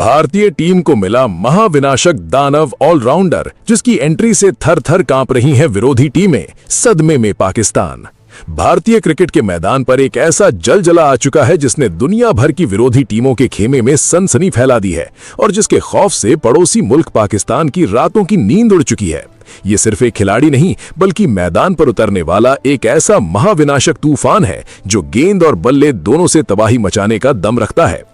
भारतीय टीम को मिला महाविनाशक दानव ऑलराउंडर, जिसकी एंट्री से थर थर कांप रही हैं विरोधी टीमें। सदमे में पाकिस्तान। भारतीय क्रिकेट के मैदान पर एक ऐसा जलजला आ चुका है जिसने दुनिया भर की विरोधी टीमों के खेमे में सनसनी फैला दी है और जिसके खौफ से पड़ोसी मुल्क पाकिस्तान की रातों की नींद उड़ चुकी है। ये सिर्फ एक खिलाड़ी नहीं बल्कि मैदान पर उतरने वाला एक ऐसा महाविनाशक तूफान है जो गेंद और बल्ले दोनों से तबाही मचाने का दम रखता है।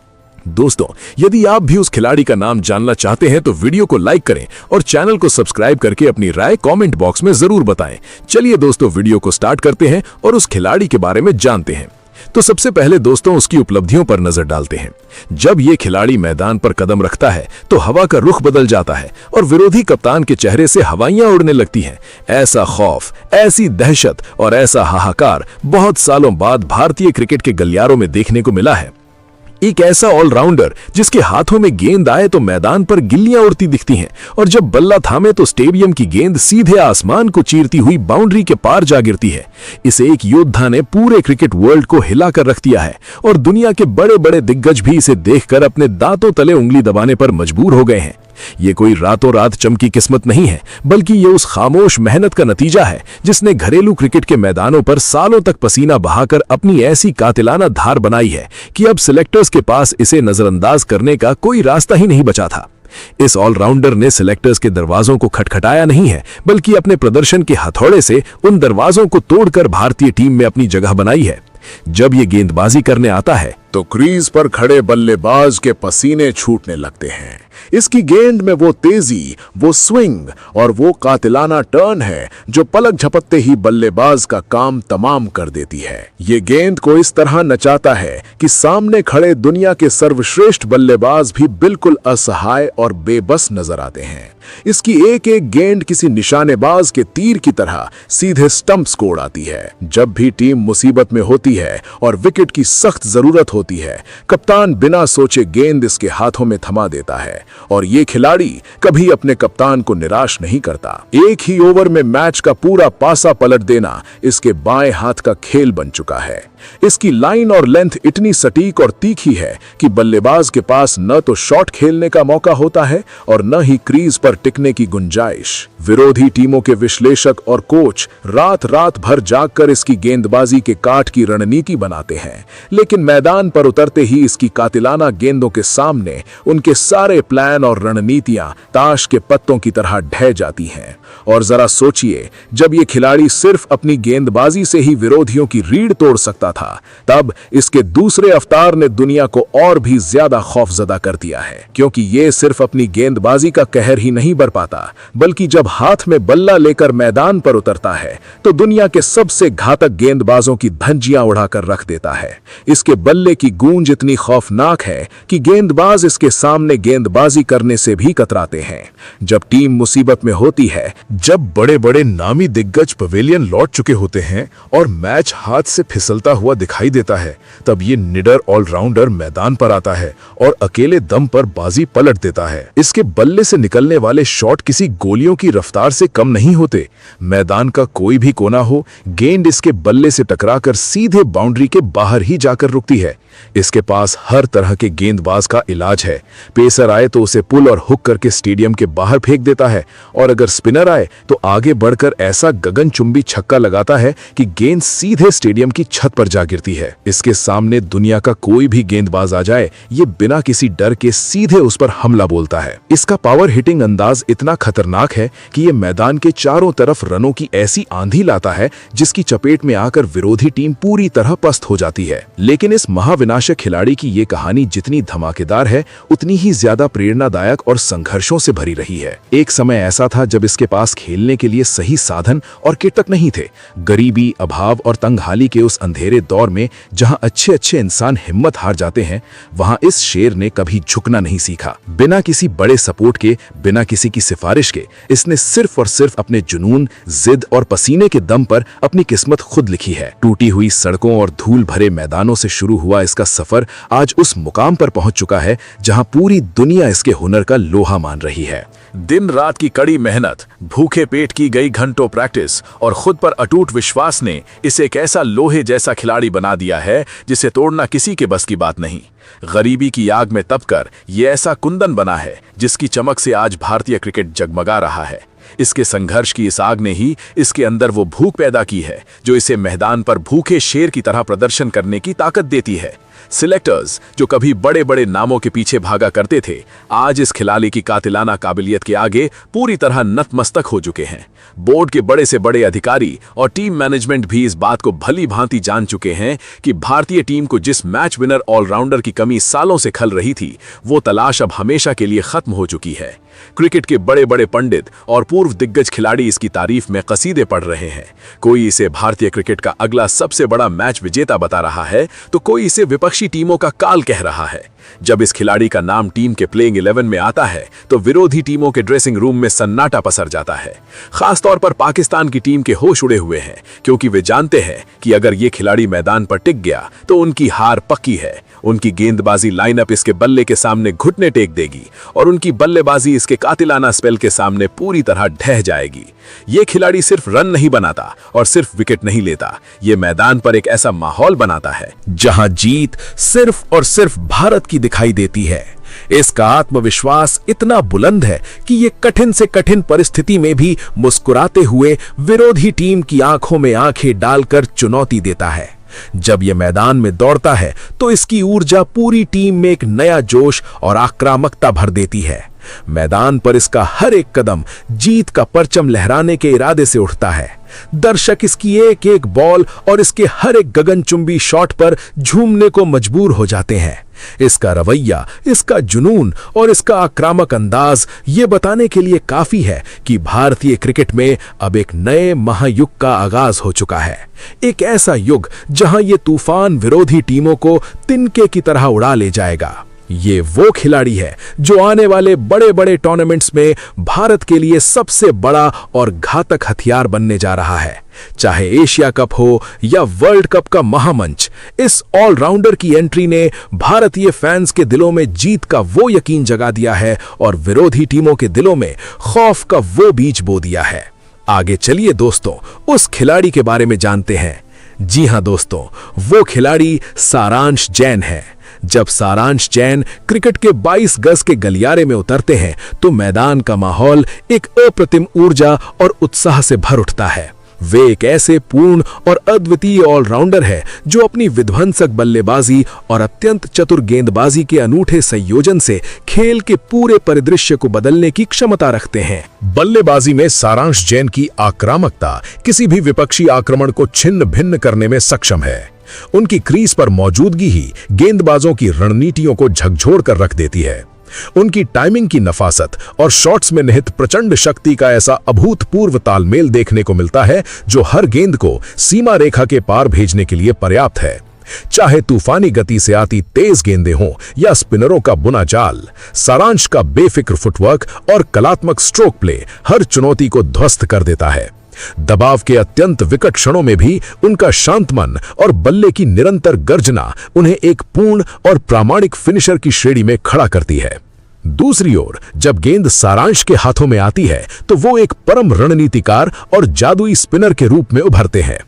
दोस्तों, यदि आप भी उस खिलाड़ी का नाम जानना चाहते हैं तो वीडियो को लाइक करें और चैनल को सब्सक्राइब करके अपनी राय कमेंट बॉक्स में जरूर बताएं। चलिए दोस्तों, वीडियो को स्टार्ट करते हैं और उस खिलाड़ी के बारे में जानते हैं। तो सबसे पहले दोस्तों उसकी उपलब्धियों पर नजर डालते हैं। जब ये खिलाड़ी मैदान पर कदम रखता है तो हवा का रुख बदल जाता है और विरोधी कप्तान के चेहरे से हवाइयां उड़ने लगती हैं। ऐसा खौफ, ऐसी दहशत और ऐसा हाहाकार बहुत सालों बाद भारतीय क्रिकेट के गलियारों में देखने को मिला है। एक ऐसा ऑलराउंडर जिसके हाथों में गेंद आए तो मैदान पर गिल्लियां उड़ती दिखती हैं और जब बल्ला थामे तो स्टेडियम की गेंद सीधे आसमान को चीरती हुई बाउंड्री के पार जा गिरती है। इसे एक योद्धा ने पूरे क्रिकेट वर्ल्ड को हिला कर रख दिया है और दुनिया के बड़े बड़े दिग्गज भी इसे देखकर अपने दांतों तले उंगली दबाने पर मजबूर हो गए हैं। ये कोई रातों रात चमकी किस्मत नहीं है बल्कि ये उस खामोश मेहनत का नतीजा है जिसने घरेलू क्रिकेट के मैदानों पर सालों तक पसीना बहाकर अपनी ऐसी कातिलाना धार बनाई है कि अब सिलेक्टर्स के पास इसे नजरअंदाज करने का कोई रास्ता ही नहीं बचा था। इस ऑलराउंडर ने सिलेक्टर्स के दरवाजों को खटखटाया नहीं है बल्कि अपने प्रदर्शन के हथौड़े से उन दरवाजों को तोड़कर भारतीय टीम में अपनी जगह बनाई है। जब ये गेंदबाजी करने आता है तो क्रीज पर खड़े बल्लेबाज के पसीने छूटने लगते हैं। इसकी गेंद में वो तेजी, वो स्विंग और वो कातिलाना टर्न है जो पलक झपकते ही बल्लेबाज का काम तमाम कर देती है। ये गेंद को इस तरह नचाता है कि सामने खड़े दुनिया के सर्वश्रेष्ठ बल्लेबाज भी बिल्कुल असहाय और बेबस नजर आते हैं। इसकी एक एक गेंद किसी निशानेबाज के तीर की तरह सीधे स्टंप्स को उड़ाती है। जब भी टीम मुसीबत में होती है और विकेट की सख्त जरूरत होती है, कप्तान बिना सोचे गेंद इसके हाथों में थमा देता है और ये खिलाड़ी कभी अपने कप्तान को निराश नहीं करता। एक ही ओवर में मैच का पूरा पासा पलट देना इसके बाएं हाथ का खेल बन चुका है। इसकी लाइन और लेंथ इतनी सटीक और तीखी है कि बल्लेबाज के पास न तो शॉट खेलने का मौका होता है और न ही क्रीज पर टिकने की गुंजाइश। विरोधी टीमों के विश्लेषक और कोच रात रात भर जागकर इसकी गेंदबाजी के काट की रणनीति बनाते हैं, लेकिन मैदान पर उतरते ही इसकी कातिलाना गेंदों के सामने उनके सारे प्लान और रणनीतियां ताश के पत्तों की तरह ढह जाती हैं। और जरा सोचिए, जब ये खिलाड़ी सिर्फ अपनी गेंदबाजी से ही विरोधियों की रीढ़ तोड़ सकता था, तब इसके दूसरे अवतार ने दुनिया को और भी ज्यादा खौफजदा कर दिया है, क्योंकि ये सिर्फ अपनी गेंदबाजी का कहर ही नहीं बरपाता बल्कि जब हाथ में बल्ला लेकर मैदान पर उतरता है तो दुनिया के सबसे घातक गेंदबाजों की धज्जियां उड़ाकर रख देता है। इसके बल्ले की गूंज इतनी खौफनाक है कि गेंदबाज इसके सामने गेंदबाजी करने से भी कतराते हैं। जब टीम मुसीबत में होती है, जब बड़े बड़े नामी दिग्गज पवेलियन लौट चुके होते हैं और मैच हाथ से फिसलता हुआ दिखाई देता है, तब ये निडर ऑलराउंडर मैदान पर आता है और अकेले दम पर बाजी पलट देता है। इसके बल्ले से निकलने वाले शॉट किसी गोलियों की रफ्तार से कम नहीं होते। मैदान का कोई भी कोना हो, गेंद इसके बल्ले से टकराकर सीधे बाउंड्री के बाहर ही जाकर रुकती है। इसके पास हर तरह के गेंदबाज का इलाज है। पेसर आए तो उसे पुल और हुक करके स्टेडियम के बाहर फेंक देता है और अगर स्पिनर आए तो आगे बढ़कर ऐसा गगनचुंबी छक्का लगाता है कि गेंद सीधे स्टेडियम की छत पर जा गिरती है। इसके सामने दुनिया का कोई भी गेंदबाज आ जाए, ये बिना किसी डर के सीधे उस पर हमला बोलता है। इसका पावर हिटिंग अंदाज इतना खतरनाक है कि ये मैदान के चारों तरफ रनों की ऐसी आंधी लाता है जिसकी चपेट में आकर विरोधी टीम पूरी तरह पस्त हो जाती है। लेकिन इस महाविनाशक खिलाड़ी की ये कहानी जितनी धमाकेदार है उतनी ही ज्यादा प्रेरणादायक और संघर्षों से भरी रही है। एक समय ऐसा था जब इसके पास खेलने के लिए सही साधन और किट तक नहीं थे। गरीबी, अभाव और तंगहाली के उस अंधेरे दौर में जहां अच्छे अच्छे इंसान हिम्मत हार जाते हैं, वहां इस शेर ने कभी झुकना नहीं सीखा। बिना किसी बड़े सपोर्ट के, बिना किसी की सिफारिश के, इसने सिर्फ और सिर्फ अपने जुनून, जिद और पसीने के दम पर अपनी किस्मत खुद लिखी है। टूटी हुई सड़कों और धूल भरे मैदानों से शुरू हुआ इसका इसका सफर आज उस मुकाम पर पहुंच चुका है जहां पूरी दुनिया इसके हुनर का लोहा मान रही है। दिन रात की कड़ी मेहनत, भूखे पेट की गई घंटों प्रैक्टिस और खुद पर अटूट विश्वास ने इसे एक ऐसा लोहे जैसा खिलाड़ी बना दिया है जिसे तोड़ना किसी के बस की बात नहीं। गरीबी की आग में तपकर ये ऐसा कुंदन बना है जिसकी चमक से आज भारतीय क्रिकेट जगमगा रहा है। इसके संघर्ष की इस आग ने ही इसके अंदर वो भूख पैदा की है जो इसे मैदान पर भूखे शेर की तरह प्रदर्शन करने की ताकत देती है। सिलेक्टर्स जो कभी बड़े बड़े नामों के पीछे भागा करते थे, आज इस खिलाड़ी की कातिलाना काबिलियत के आगे पूरी तरह नतमस्तक हो चुके हैं। बोर्ड के बड़े से बड़े अधिकारी और टीम मैनेजमेंट भी इस बात को भली भांति जान चुके हैं कि भारतीय टीम को जिस मैच विनर ऑलराउंडर की कमी सालों से खल रही थी, वो तलाश अब हमेशा के लिए खत्म हो चुकी है। क्रिकेट के बड़े बड़े पंडित और पूर्व दिग्गज खिलाड़ी इसकी तारीफ में कसीदे पढ़ रहे हैं। कोई इसे भारतीय क्रिकेट का अगला सबसे बड़ा मैच विजेता बता रहा है, तो कोई इसे विपक्षी टीमों का काल कह रहा है। जब इस खिलाड़ी का नाम टीम के प्लेइंग 11 में आता है तो विरोधी टीमों के ड्रेसिंग रूम में सन्नाटा पसर जाता है। खासतौर पर पाकिस्तान की टीम के होश उड़े हुए हैं, क्योंकि वे जानते हैं कि अगर ये खिलाड़ी मैदान पर टिक गया तो उनकी हार पक्की है। उनकी गेंदबाजी लाइनअप इसके बल्ले के सामने घुटने टेक देगी और उनकी बल्लेबाजी इसके कातिलाना स्पेल के सामने पूरी तरह ढह जाएगी। ये खिलाड़ी सिर्फ रन नहीं बनाता और सिर्फ विकेट नहीं लेता, ये मैदान पर एक ऐसा माहौल बनाता है जहां जीत सिर्फ और सिर्फ भारत की दिखाई देती है। इसका आत्मविश्वास इतना बुलंद है कि ये कठिन से कठिन परिस्थिति में भी मुस्कुराते हुए विरोधी टीम की आंखों में आंखें डालकर चुनौती देता है। जब यह मैदान में दौड़ता है तो इसकी ऊर्जा पूरी टीम में एक नया जोश और आक्रामकता भर देती है। मैदान पर इसका हर एक कदम जीत का परचम लहराने के इरादे से उठता है। दर्शक इसकी एक एक बॉल और इसके हर एक गगनचुंबी शॉट पर झूमने को मजबूर हो जाते हैं। इसका रवैया, इसका जुनून और इसका आक्रामक अंदाज ये बताने के लिए काफी है कि भारतीय क्रिकेट में अब एक नए महायुग का आगाज हो चुका है। एक ऐसा युग जहां ये तूफान विरोधी टीमों को तिनके की तरह उड़ा ले जाएगा। ये वो खिलाड़ी है जो आने वाले बड़े बड़े टूर्नामेंट्स में भारत के लिए सबसे बड़ा और घातक हथियार बनने जा रहा है। चाहे एशिया कप हो या वर्ल्ड कप का महामंच, इस ऑलराउंडर की एंट्री ने भारतीय फैंस के दिलों में जीत का वो यकीन जगा दिया है और विरोधी टीमों के दिलों में खौफ का वो बीज बो दिया है। आगे चलिए दोस्तों, उस खिलाड़ी के बारे में जानते हैं। जी हां दोस्तों, वो खिलाड़ी सारांश जैन है। जब सारांश जैन क्रिकेट के 22 गज के गलियारे में उतरते हैं तो मैदान का माहौल एक अप्रतिम ऊर्जा और उत्साह से भर उठता है। वे एक ऐसे पूर्ण और अद्वितीय ऑलराउंडर है जो अपनी विध्वंसक बल्लेबाजी और अत्यंत चतुर गेंदबाजी के अनूठे संयोजन से खेल के पूरे परिदृश्य को बदलने की क्षमता रखते हैं। बल्लेबाजी में सारांश जैन की आक्रामकता किसी भी विपक्षी आक्रमण को छिन्न भिन्न करने में सक्षम है। उनकी क्रीज पर मौजूदगी ही गेंदबाजों की रणनीतियों को झकझोर कर रख देती है। उनकी टाइमिंग की नफासत और शॉट्स में निहित प्रचंड शक्ति का ऐसा अभूतपूर्व तालमेल देखने को मिलता है जो हर गेंद को सीमा रेखा के पार भेजने के लिए पर्याप्त है। चाहे तूफानी गति से आती तेज गेंदें हों या स्पिनरों का बुना जाल, सारांश का बेफिक्र फुटवर्क और कलात्मक स्ट्रोक प्ले हर चुनौती को ध्वस्त कर देता है। दबाव के अत्यंत विकट क्षणों में भी उनका शांत मन और बल्ले की निरंतर गर्जना उन्हें एक पूर्ण और प्रामाणिक फिनिशर की श्रेणी में खड़ा करती है। दूसरी ओर जब गेंद सारांश के हाथों में आती है तो वो एक परम रणनीतिकार और जादुई स्पिनर के रूप में उभरते हैं।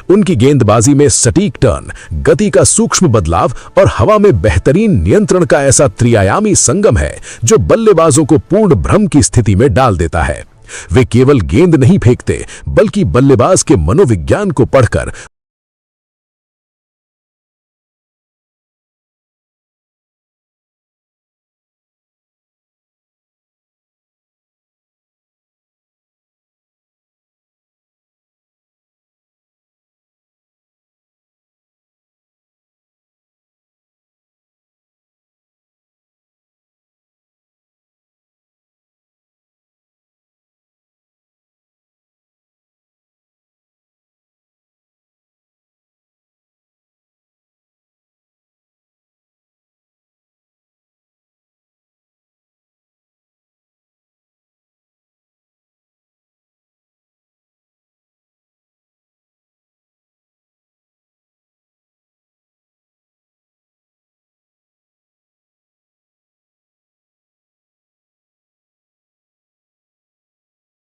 उनकी गेंदबाजी में सटीक टर्न, गति का सूक्ष्म बदलाव और हवा में बेहतरीन नियंत्रण का ऐसा त्रिआयामी संगम है जो बल्लेबाजों को पूर्ण भ्रम की स्थिति में डाल देता है। वे केवल गेंद नहीं फेंकते बल्कि बल्लेबाज के मनोविज्ञान को पढ़कर